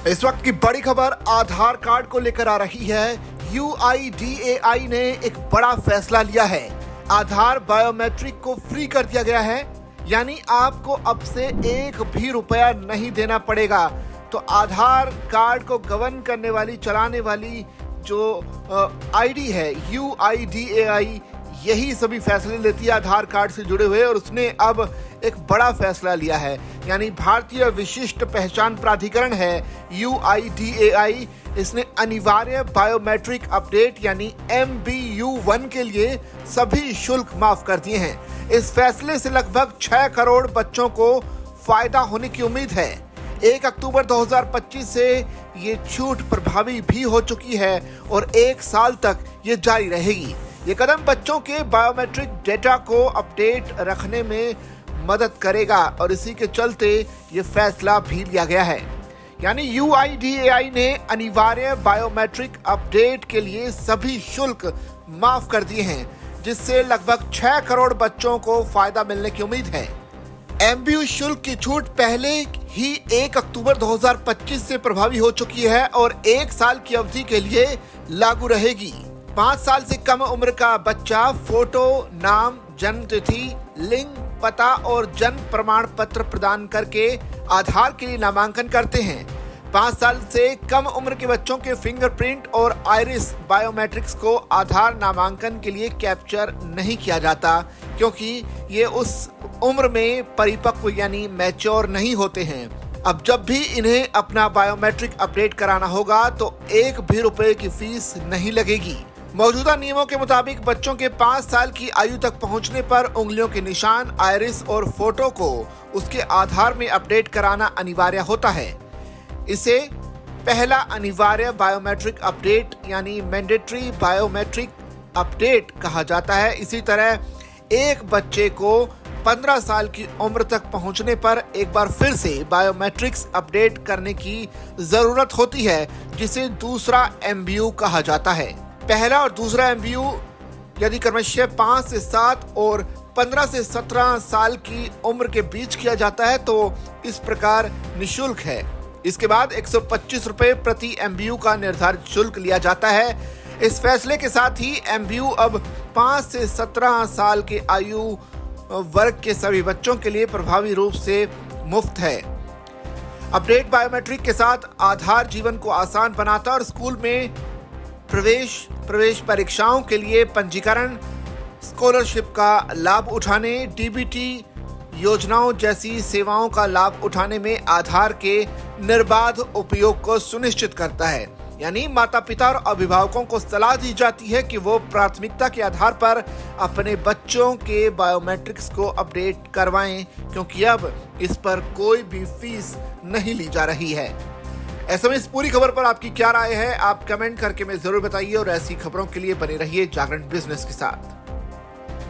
इस वक्त की बड़ी खबर आधार कार्ड को लेकर आ रही है। UIDAI ने एक बड़ा फैसला लिया है। आधार बायोमेट्रिक को फ्री कर दिया गया है, यानी आपको अब से एक भी रुपया नहीं देना पड़ेगा। तो आधार कार्ड को गवर्न करने वाली, चलाने वाली जो आईडी है UIDAI, यही सभी फैसले लेती है आधार कार्ड से जुड़े हुए, और उसने अब एक बड़ा फैसला लिया है। यानी भारतीय विशिष्ट पहचान प्राधिकरण है UIDAI, इसने अनिवार्य बायोमेट्रिक अपडेट यानी MBU1 के लिए सभी शुल्क माफ कर दिए हैं। इस फैसले से लगभग 6 करोड़ बच्चों को फायदा होने की उम्मीद है। 1 अक्टूबर 2025 से ये छूट प्रभावी भी हो चुकी है और 1 साल तक ये जारी रहेगी। ये कदम बच्चों के बायोमेट्रिक डेटा को अपडेट रखने में मदद करेगा और इसी के चलते ये फैसला भी लिया गया है। यानी UIDAI ने अनिवार्य बायोमेट्रिक अपडेट के लिए सभी शुल्क माफ कर दिए हैं, जिससे लगभग 6 करोड़ बच्चों को फायदा मिलने की उम्मीद है। MBU शुल्क की छूट पहले ही 1 अक्टूबर 2025 से प्रभावी हो चुकी है और 1 साल की अवधि के लिए लागू रहेगी। 5 साल से कम उम्र का बच्चा फोटो, नाम, जन्म तिथि, लिंग, पता और जन्म प्रमाण पत्र प्रदान करके आधार के लिए नामांकन करते हैं। 5 साल से कम उम्र के बच्चों के फिंगरप्रिंट और आइरिस बायोमेट्रिक्स को आधार नामांकन के लिए कैप्चर नहीं किया जाता, क्योंकि ये उस उम्र में परिपक्व यानी मैच्योर नहीं होते हैं। अब जब भी इन्हें अपना बायोमेट्रिक अपडेट कराना होगा तो 1 भी रुपए की फीस नहीं लगेगी। मौजूदा नियमों के मुताबिक बच्चों के 5 साल की आयु तक पहुंचने पर उंगलियों के निशान, आइरिस और फोटो को उसके आधार में अपडेट कराना अनिवार्य होता है। इसे पहला अनिवार्य बायोमेट्रिक अपडेट यानी मैंडेटरी बायोमेट्रिक अपडेट कहा जाता है। इसी तरह एक बच्चे को 15 साल की उम्र तक पहुंचने पर एक बार फिर से बायोमेट्रिक्स अपडेट करने की जरूरत होती है, जिसे दूसरा MBU कहा जाता है। पहला और दूसरा MBU यदि क्रमशः 5 से 7 और 15 से 17 साल की उम्र के बीच किया जाता है तो इस प्रकार निःशुल्क है। इसके बाद 125 रुपए प्रति MBU का निर्धारित शुल्क लिया जाता है। इस फैसले के साथ ही MBU अब 5 से 17 साल के आयु वर्ग के सभी बच्चों के लिए प्रभावी रूप से मुफ्त है। अपडेट बायोमेट्रिक के साथ आधार जीवन को आसान बनाता है और स्कूल में प्रवेश परीक्षाओं के लिए पंजीकरण, स्कॉलरशिप का लाभ उठाने, DBT योजनाओं जैसी सेवाओं का लाभ उठाने में आधार के निर्बाध उपयोग को सुनिश्चित करता है। यानी माता पिता और अभिभावकों को सलाह दी जाती है कि वो प्राथमिकता के आधार पर अपने बच्चों के बायोमेट्रिक्स को अपडेट करवाएं, क्योंकि अब इस पर कोई भी फीस नहीं ली जा रही है। ऐसे में इस पूरी खबर पर आपकी क्या राय है, आप कमेंट करके मैं जरूर बताइए और ऐसी खबरों के लिए बने रहिए जागरण बिजनेस के साथ।